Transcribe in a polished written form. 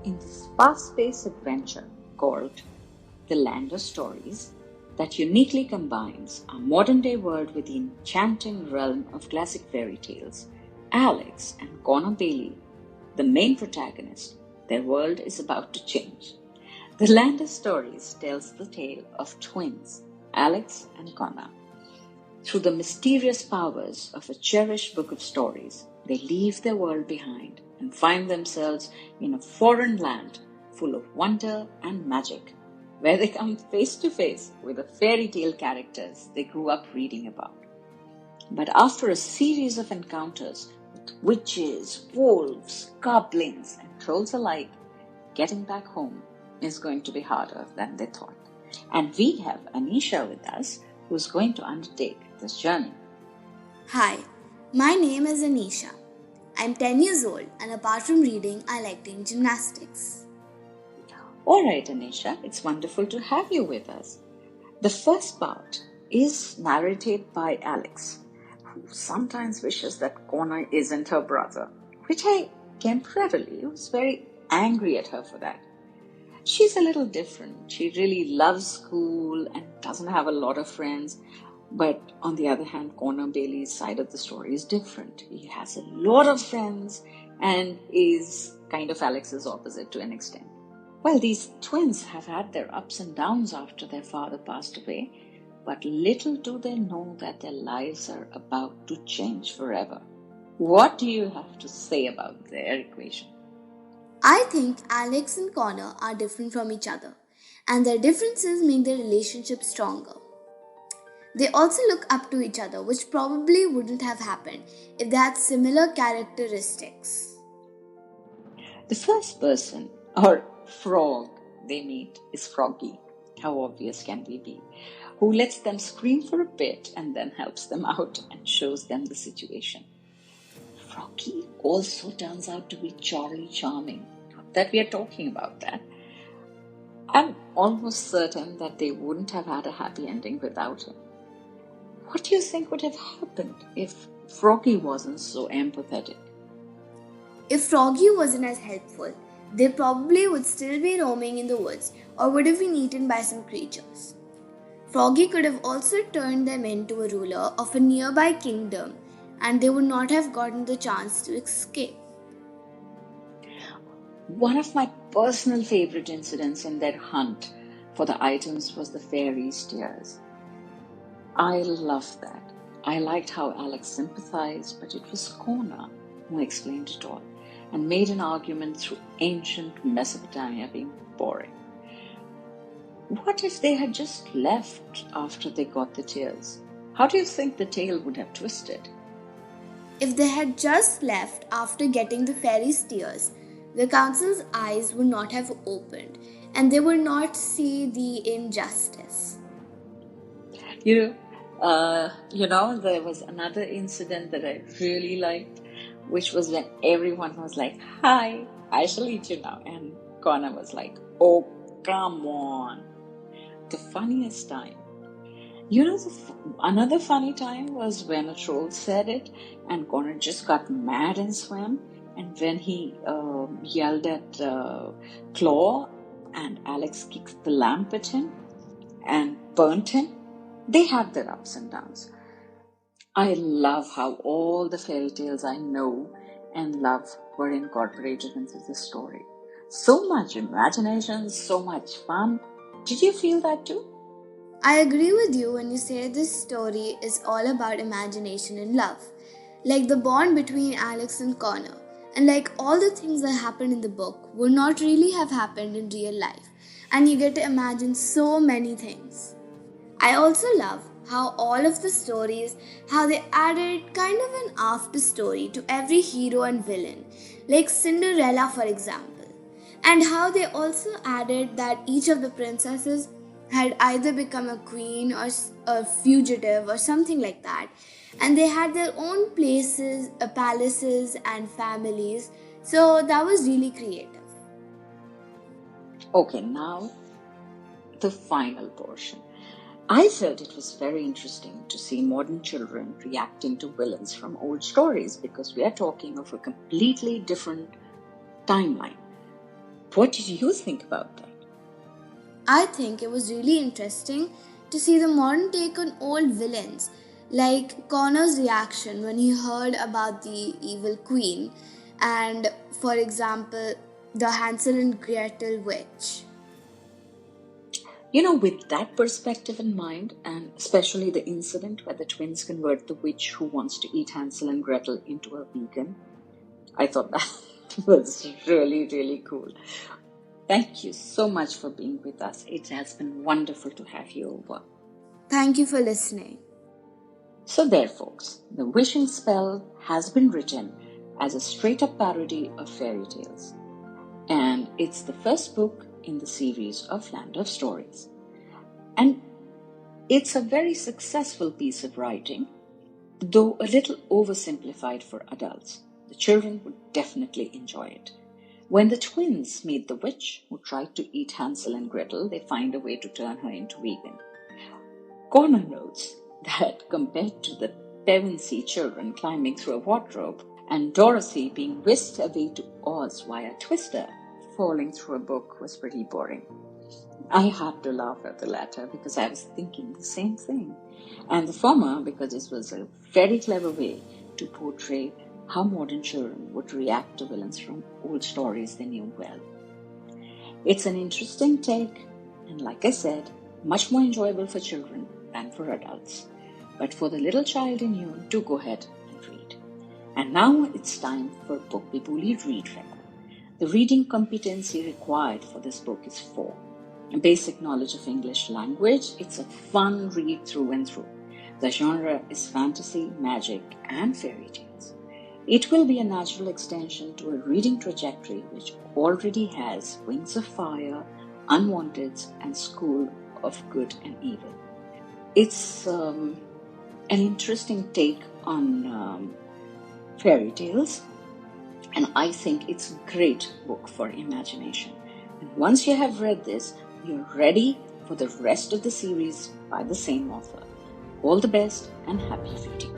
in this fast-paced adventure called The Land of Stories that uniquely combines our modern-day world with the enchanting realm of classic fairy tales, Alex and Connor Bailey, the main protagonist, their world is about to change. The Land of Stories tells the tale of twins, Alex and Connor. Through the mysterious powers of a cherished book of stories, they leave their world behind and find themselves in a foreign land full of wonder and magic, where they come face to face with the fairy tale characters they grew up reading about. But after a series of encounters with witches, wolves, goblins, and trolls alike, getting back home is going to be harder than they thought. And we have Anisha with us, who's going to undertake this journey. Hi, my name is Anisha. I'm 10 years old, and apart from reading, I like doing gymnastics. All right, Anisha, it's wonderful to have you with us. The first part is narrated by Alex, who sometimes wishes that Connor isn't her brother, which I temporarily was very angry at her for that. She's a little different. She really loves school and doesn't have a lot of friends. But on the other hand, Connor Bailey's side of the story is different. He has a lot of friends and is kind of Alex's opposite to an extent. Well, these twins have had their ups and downs after their father passed away, but little do they know that their lives are about to change forever. What do you have to say about their equation? I think Alex and Connor are different from each other, and their differences make their relationship stronger. They also look up to each other, which probably wouldn't have happened if they had similar characteristics. The first person, or frog, they meet is Froggy. How obvious can we be? Who lets them scream for a bit and then helps them out and shows them the situation. Froggy also turns out to be Charlie Charming. Not that we are talking about that. I'm almost certain that they wouldn't have had a happy ending without him. What do you think would have happened if Froggy wasn't so empathetic? If Froggy wasn't as helpful, they probably would still be roaming in the woods or would have been eaten by some creatures. Froggy could have also turned them into a ruler of a nearby kingdom, and they would not have gotten the chance to escape. One of my personal favorite incidents in their hunt for the items was the faeries' tears. I loved that. I liked how Alex sympathized, but it was Connor who explained it all and made an argument through ancient Mesopotamia being boring. What if they had just left after they got the tears? How do you think the tale would have twisted? If they had just left after getting the fairy's tears, the council's eyes would not have opened and they would not see the injustice. There was another incident that I really liked, which was when everyone was like, "Hi, I shall eat you now." And Connor was like, "Oh, come on." The funniest time. Another funny time was when a troll said it and Connor just got mad and swam. And when he yelled at Claw and Alex kicked the lamp at him and burnt him, they had their ups and downs. I love how all the fairy tales I know and love were incorporated into the story. So much imagination, so much fun. Did you feel that too? I agree with you when you say this story is all about imagination and love. Like the bond between Alex and Connor, and like all the things that happened in the book would not really have happened in real life, and you get to imagine so many things. I also love how all of the stories, how they added kind of an after story to every hero and villain, like Cinderella for example, and how they also added that each of the princesses had either become a queen or a fugitive or something like that, and they had their own places, palaces and families, so that was really creative. Okay, now the final portion. I felt it was very interesting to see modern children reacting to villains from old stories because we are talking of a completely different timeline. What did you think about that? I think it was really interesting to see the modern take on old villains, like Connor's reaction when he heard about the evil queen, and, for example, the Hansel and Gretel witch. With that perspective in mind, and especially the incident where the twins convert the witch who wants to eat Hansel and Gretel into a vegan, I thought that was really, really cool. Thank you so much for being with us. It has been wonderful to have you over. Thank you for listening. So there, folks, The Wishing Spell has been written as a straight-up parody of fairy tales. And it's the first book in the series of Land of Stories. And it's a very successful piece of writing, though a little oversimplified for adults. The children would definitely enjoy it. When the twins meet the witch who tried to eat Hansel and Gretel, they find a way to turn her into vegan. Connor notes that compared to the Pevensey children climbing through a wardrobe and Dorothy being whisked away to Oz via Twister, falling through a book was pretty boring. I had to laugh at the latter because I was thinking the same thing, and the former because it was a very clever way to portray how modern children would react to villains from old stories they knew well. It's an interesting take, and like I said, much more enjoyable for children than for adults. But for the little child in you, do go ahead and read. And now it's time for Bookbibuli Read Record. The reading competency required for this book is 4. A basic knowledge of English language. It's a fun read through and through. The genre is fantasy, magic, and fairy tales. It will be a natural extension to a reading trajectory which already has Wings of Fire, Unwanteds, and School of Good and Evil. It's an interesting take on fairy tales, and I think it's a great book for imagination. And once you have read this, you're ready for the rest of the series by the same author. All the best and happy reading.